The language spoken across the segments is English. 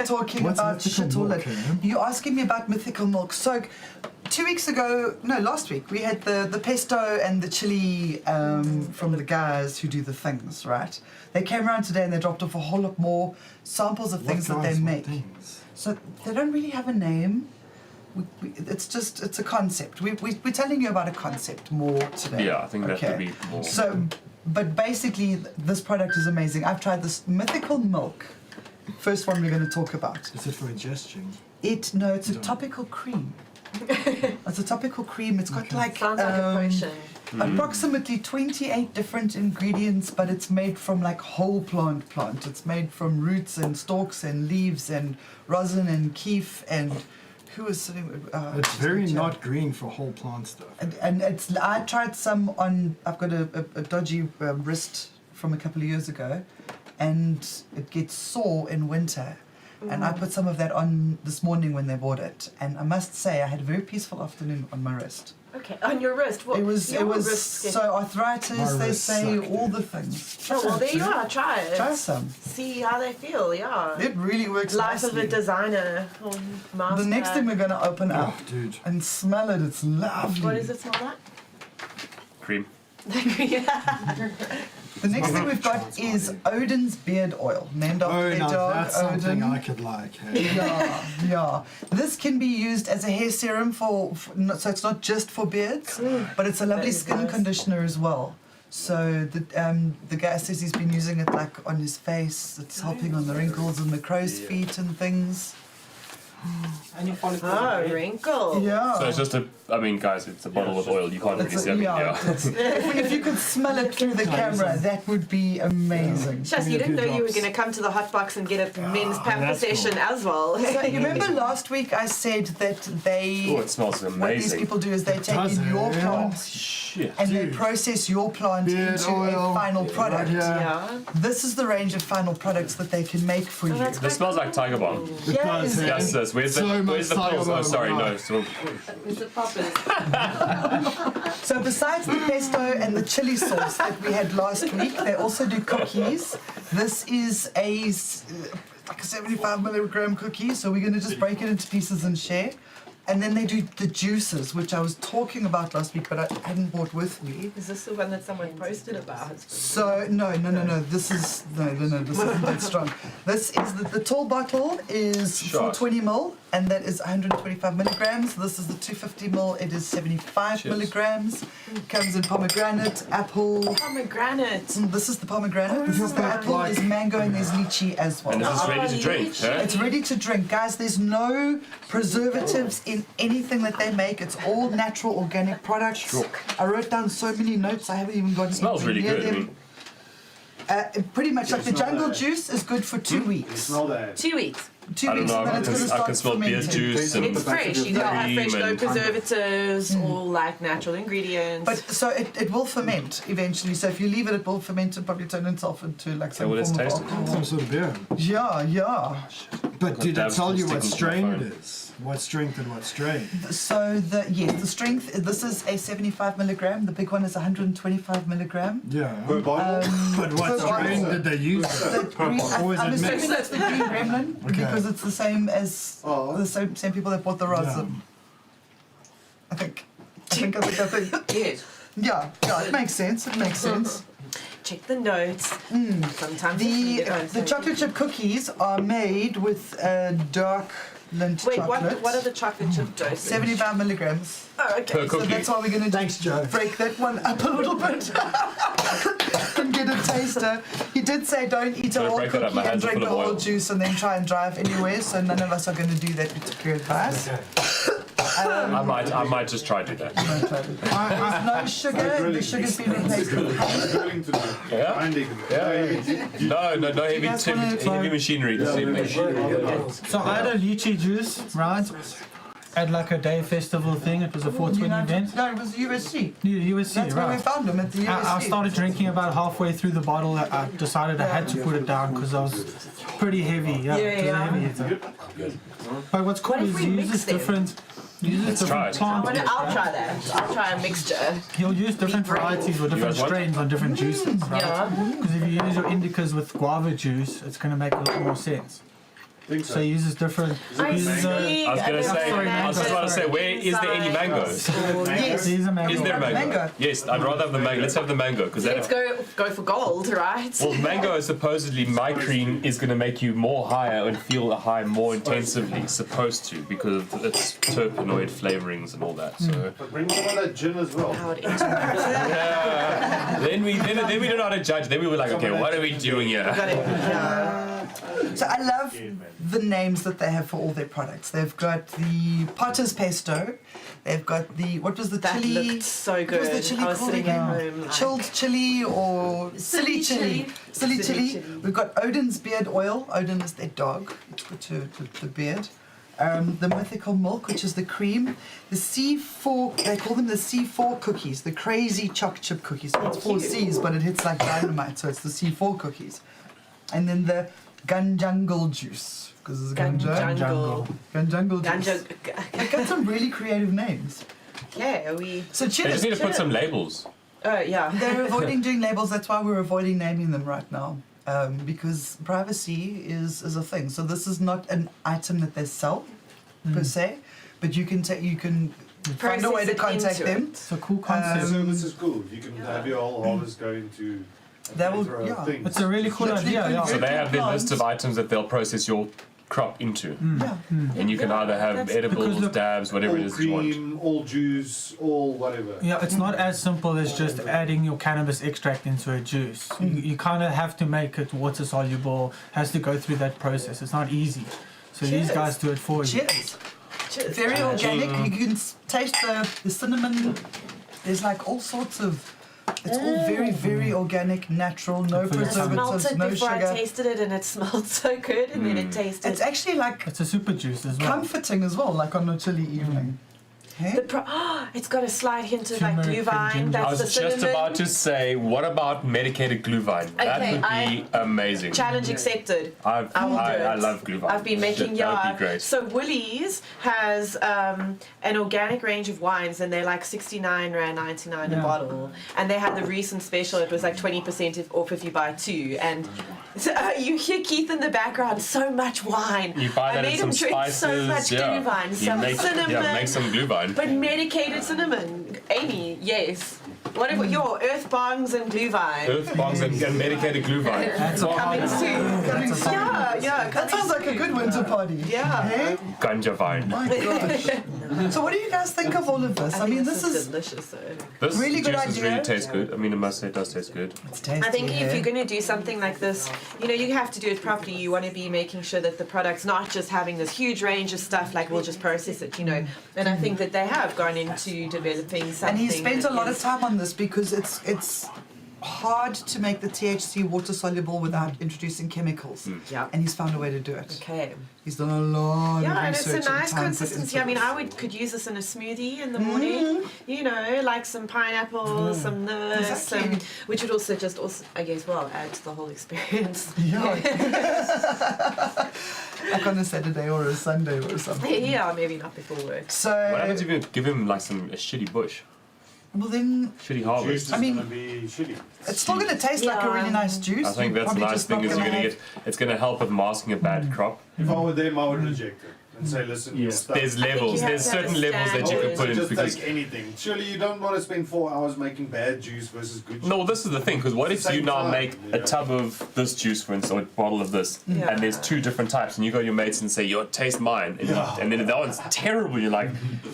talking about shit all it. You're asking me about Mythical Milk. So 2 weeks ago, no, last week, we had the pesto and the chili from the guys who do the things, right? They came around today and they dropped off a whole lot more samples of things that they make. So they don't really have a name. It's a concept. We're telling you about a concept more today. Yeah, I think that could be more. So, but basically, this product is amazing. I've tried this Mythical Milk. First one we're going to talk about. Is it for ingestion? No, it's a topical cream. It's a topical cream. It's got like sounds like a potion. Approximately 28 different ingredients, but it's made from like whole plant. It's made from roots and stalks and leaves and rosin and keef and who is sitting. It's very not green for whole plant stuff. And it's. I tried some on. I've got a dodgy wrist from a couple of years ago, and it gets sore in winter. And I put some of that on this morning when they bought it, and I must say I had a very peaceful afternoon on my wrist. Okay, on your wrist. What? It was so arthritis. They say all the things. Oh well, there you are. Try it. Try some. See how they feel. Yeah. It really works. Life nicely. of a designer. The next thing we're going to open up and smell it. It's lovely. What does it smell like? Cream. The next thing we've got is Odins Beard Oil, named after their dog, that's Odin. something I could like. Hey? Yeah. This can be used as a hair serum so it's not just for beards, but it's a lovely skin conditioner as well. So the guy says he's been using it like on his face. It's helping on the wrinkles and the crow's feet and things. And your follicles. Oh, wrinkle. Yeah. So it's just guys, it's a bottle with oil. You can't really see everything. If you could smell it through the camera, that would be amazing. Shaz, you didn't know you were going to come to the Hotbox and get a men's pamper session as well. So you remember last week I said that they... Oh, it smells amazing. What these people do is they take in your plant and they process your plant into a final product. Yeah. This is the range of final products that they can make for you. This smells like Tiger Bomb. Yes. Yes. Where's the pills? Oh, sorry, no. So, Is it poppers? So besides the pesto and the chili sauce that we had last week, they also do cookies. This is like a 75 milligram cookie, so we're going to just break it into pieces and share. And then they do the juices, which I was talking about last week, but I hadn't brought with me. Is this the one that someone posted about? So no. This isn't that strong. This is the tall bottle is 420 ml, and that is 125 milligrams. This is the 250 ml. It is 75 milligrams. Comes in pomegranate, apple. Pomegranate. This is the pomegranate. This is the apple. There's mango and there's lychee as well. and this is ready to drink. Huh? It's ready to drink, guys. There's no preservatives in anything that they make. It's all natural, organic products. Sure. I wrote down so many notes. I haven't even gotten. It smells really near good. them. Pretty much like the jungle juice is good for 2 weeks. Smell that. 2 weeks. 2 I don't weeks, know. and then I it's going to can start smell beer fermenting. juice and It's fresh. You don't have fresh, no and- preservatives or like natural ingredients. But so it will ferment eventually. So if you leave it, it will ferment and probably turn itself into like some let's form of taste it. alcohol. Some sort of beer. Yeah. But did it Dabs tell will you stick what into my strain phone. it is? What strength and what strain? So the strength. This is a 75 milligram. The big one is 125 milligram. Yeah. Per bottle? But what Per strain bottle. did they use? The green, Or is I'm it assuming mixed? that's the green gremlin because it's the same as the same people that bought the rosin. I think. yes. Yeah, it makes sense. Check the notes. Sometimes The chocolate chip cookies are made with dark Lindt Wait, chocolate. what are the chocolate chip doses? 75 milligrams. Oh, okay. Per So cookie. that's why we're going to Thanks, Joe. break that one up a little bit and get a taster. He did say don't eat a Don't whole break that up, cookie my and hands are drink the full of whole oil. juice and then try and drive anywhere, so none of us are going to do that particular advice. I might just try to do that. No sugar, the sugar's been replaced with honey. Drilling to do. Yeah? Grinding. Yeah. No heavy, guys wanna try- heavy machinery this evening. So I had a lychee juice, right? At like a day festival thing. It was a 420 event. No, it was USC. USC, That's where we right? found them, at the USC. I started drinking about halfway through the bottle. I decided I had to put it down because I was pretty heavy. Yeah, it was a heavy hitter. But what's cool What if is we he mix uses them? different. He uses try different it. plant. I'll try that. I'll try a mixture. He'll use different varieties or different guys want? strains on different juices, right? Yeah. Because if you use your indicas with guava juice, it's going to make a lot more sense. Think So so. he uses different. I He uses, see. I was gonna say, sorry, I was just about to say, where is there any mango? Yes. he uses a mango. Is there mango? Mango. Yes, I'd rather have the mango. Let's have the mango because Let's go for gold, right? Well, mango is supposedly my cream is going to make you more higher and feel a high more intensively, supposed to, because of its terpenoid flavorings and all that. So But bring some of that gin as well. How it yeah. then we don't know how to judge. Then we were like, okay, what are we doing here? got it. Yeah. So I love the names that they have for all their products. They've got the Potter's Pesto. They've got the, what was the That chili? looked so What was good. the chili I was called sitting at again? home like, Chilled chili or silly chili? Silly chili. We've got Odins Beard Oil. Odin is their dog. It's good to the beard. The Mythical Milk, which is the cream. The C4, they call them the C4 cookies, the crazy choc chip cookies. So it's 4 C's, but it hits like dynamite, so it's the C4 cookies. And then the GuJungle Juice, because it's GuJungle. GuJungle Juice. They've got some really creative names. Okay, are we? So They cheers. just need to put some labels. Oh yeah. They're avoiding doing labels. That's why we're avoiding naming them right now, because privacy is a thing. So this is not an item that they sell per se, but you can find a way to contact them. It's a cool The concept. service is cool. You can have your whole harvest go into That will- through a yeah. thing. It's a really cool Literally idea. Yeah. So they have their list of items that they'll process your crop into, Yeah. and you can either have That's- edibles, Because look- dabs, whatever it all is you want. cream, all juice, all whatever. Yeah, it's not as simple as just adding your cannabis extract into a juice. You kind of have to make it water soluble, has to go through that process. It's not easy. So these Cheers. guys do it for you. Cheers. Cheers. Very organic. You can taste the cinnamon. There's like all sorts of. It's all very, very organic, natural, no Good for your I tummy. smelled preservatives, it no before I sugar. tasted it, and it smelled so good, and then it tasted. It's actually like It's a super juice as well. comforting as well, like on a chilly evening. Hey? It's got a slight hint of like Turmeric and glühwein. ginger. I That's was the just cinnamon. about to say, what about medicated glühwein? That Okay, would be amazing. Challenge accepted. I will do it. I love glühwein. I've been making Shit, that would be great. So Woolies has an organic range of wines, and they're like 69 rand 99 a Yeah. bottle. And they had the recent special. It was like 20% off if you buy 2. And so, you hear Keith in the background. So much wine. You buy I that made in some him drink spices, so much yeah. glühwein, You some make, cinnamon, yeah, make some glühwein. but medicated cinnamon. Amy, yes. What about your earth bongs and glühwein? Earth bombs and medicated glühwein. That's a Coming hard soon. Coming soon. Yeah. That sounds like a good winter party. Yeah. Hey? Ganja vine. My gosh. So what do you guys think of all of this? I mean, this is delicious. Though. This Really good juice idea. really tastes good. I mean, I must say it does taste good. it's tasty. I think if hey? you're going to do something like this, you have to do it properly. You want to be making sure that the product's not just having this huge range of stuff, like we'll just process it, And I think that they have gone into developing something. And he spent that a lot of is- time on this because it's hard to make the THC water soluble without introducing chemicals. Yeah. And he's found a way to do it. Okay. He's done a lot Yeah, of and it's research. a and nice time put consistency. into I mean, this. could use this in a smoothie in the morning. Like some pineapple, some this, Exactly. which would also I guess, add to the whole experience. Yeah. Like on a Saturday or a Sunday or something. Yeah, maybe not before work. So, What happens if you give him like a shitty bush, well then, shitty Juice harvest? is I mean- going to be shitty. it's still going to taste like a really nice juice. I think You're that's the probably nice just thing not is you're gonna gonna have- it's gonna help with masking a bad crop. If I were them, I would reject it and say, listen, your stuff. There's you levels. have There's to have certain a levels that you can put in just because take anything. Surely you don't want to spend 4 hours making bad juice versus good juice. no, this is the thing. Because what if you Same now time, make a tub of this juice, for instance, or a bottle of this, Yeah. and there's 2 different types, and you go to your mates and say, "Yo, taste mine," and then that one's terrible. You're like,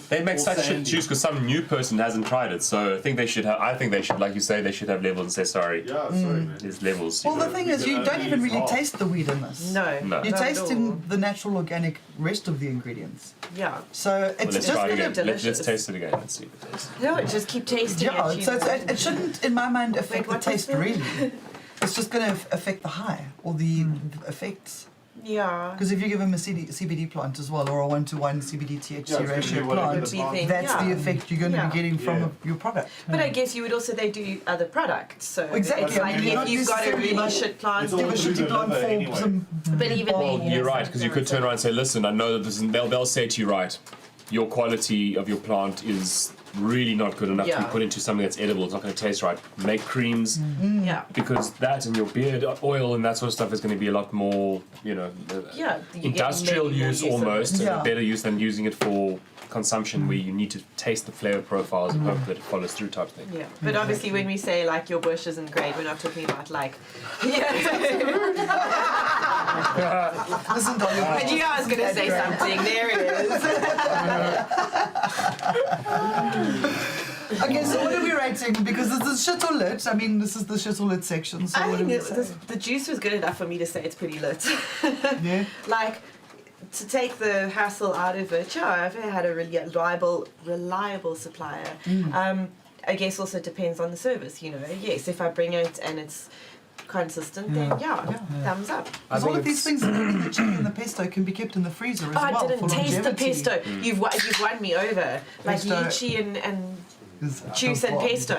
they make Or such shit sandy. juice because some new person hasn't tried it. So I think they should have. I think they should, like you say, they should have levels and say, "Sorry, Yeah, sorry, man. there's levels." Well, the thing is, you don't even really half. taste the weed in this. No. No. You're not at tasting all. the natural, organic rest of the ingredients. Yeah. So Well, it's let's just try it gonna again. Let's delicious. taste it again. Let's see if it tastes. No, just keep tasting yeah. it. So it shouldn't, in my mind, affect the what was taste that? really. It's just going to affect the high or the effects. Yeah. Because if you give him a CBD plant as well, or a 1-to-1 CBD THC Yeah, it's gonna ratio be whatever plant, the plant- that's Yeah. the effect you're going to Yeah. be getting from Yeah. your product. But I guess you would also they do other products. So Exactly. it's like I mean, you're if not you've got a necessarily really like- shit plant, It's all Give a through shitty the plant liver for anyway. some. but even Well, then, you're right, because you could turn around and say, "Listen, I know that this is," they'll say to you, "Right, your quality of your plant is really not good enough to be Yeah. put into something that's edible. It's not going to taste right. Make creams Yeah. because that and your beard oil and that sort of stuff is going to be a lot more, you know, Yeah, you get industrial maybe more use use of it. almost, and Yeah. a better use than using it for consumption where you need to taste the flavor profiles and hope that it follows through type thing. Yeah, but obviously when we say like your bush isn't great, we're not talking about like. Yeah. Listen, Dolly. I knew I was going to say something. There it is. Okay, so what are we rating? Because this is shit or lit. I mean, this is the shit or lit section. So I what think do we say? the juice was good enough for me to say it's pretty lit. Yeah. Like, to take the hassle out of it, yeah, I've had a really reliable supplier. I guess also depends on the service, you know. Yes, if I bring it and it's consistent, then thumbs up. I Because all think of these things, including the chili and the pesto, can be kept in the freezer as Oh, well. I didn't for taste the longevity. pesto. You've won me over. Like Pesto. lychee and Is juice the and bomb. pesto.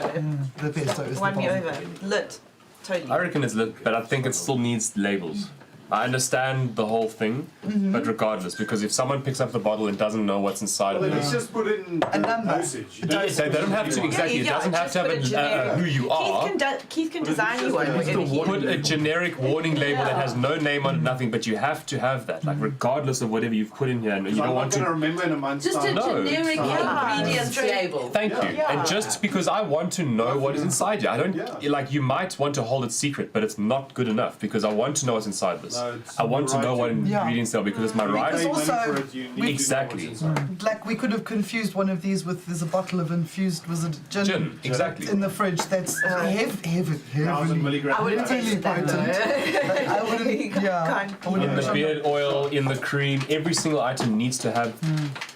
The pesto is Won the me bomb. over. Lit. Totally. I reckon it's lit, but I think it still needs labels. I understand the whole thing, but regardless, because if someone picks up the bottle and doesn't know what's inside of Well, it, let's just put in A number. dosage. You they don't have to exactly. It doesn't have to have just put a generic- who you are. Keith can design you one. just whatever he Put a generic warning label that has no name on it, nothing, but you have to have that, like regardless of whatever you've put in here, and you I'm don't not want going to to. remember in a month's Just a time. No. generic Yeah. ingredients label. Thank you. Yeah. And just because I want to know what is inside you, I don't Yeah. like. You might want to hold it secret, but it's not good enough because I want to know what's inside this. No, it's I want to right know what to- ingredients there are because it's my right. Pay money also- for it, you need to know Exactly. what's inside. Like, we could have confused one of these with, there's a bottle of infused, was it Gin, exactly. in the fridge that's heavy. 1,000 milligrams. I wouldn't Really taste that potent. though. I wouldn't, yeah. I wouldn't In the have- beard oil, in the cream, every single item needs to have.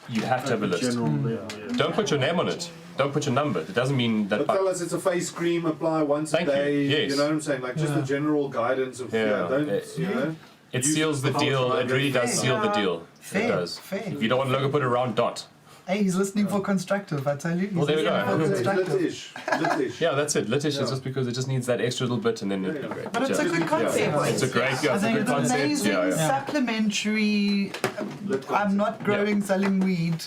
You have to have a list. Don't put your name on it. Don't put your number. It doesn't mean that. But fellas, it's a face cream, apply once Thank a you, day. yes. You know what I'm saying? Like just the general guidance of don't you know? It Use seals the the deal. It really does Fair. seal the deal. Fair, It does. fair. If you don't want logo, put a round dot. Hey, he's listening for constructive, I tell you. He's Well, there we listening go. for It's constructive. Litish. Yeah, that's it. Litish Yeah. is just because it just needs that extra little bit, and then it'll be great. But it's a good concept. Yeah. It's a great, I it's a think good it's concept. amazing, Yeah, yeah. supplementary. I'm not growing, selling weed.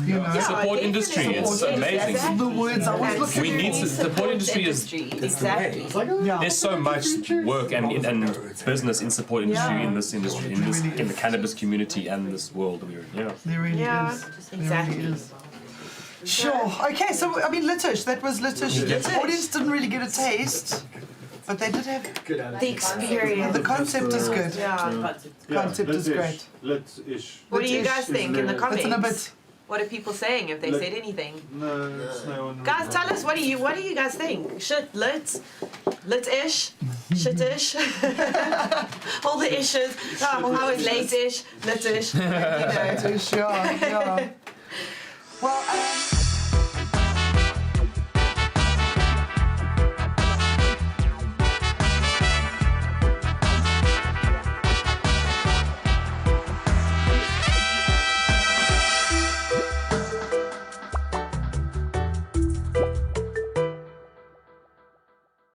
You know, Yeah, Support industry. It's Yes, amazing. exactly. the words I was And looking We need for. to support industry is. Exactly. Yeah. There's so much work and business in support industry Yeah. in this industry in the cannabis community and this world we're in. Yeah. There really Yeah, is. exactly. There really is. Sure. Okay, so I mean, Litish. That was Litish. Litish. The audience didn't really get a taste, but they did have. The experience. The concept is good. Yeah. Concept is great. Lit-ish. What do you guys think in the It's in a comments? bit. What are people saying? Have they said anything? No, it's no one. Guys, tell us what do you guys think? Shit, lit-ish, shit-ish, all the ishes. Oh, how is late-ish, lit-ish? You know. Litish, yeah, yeah. Well.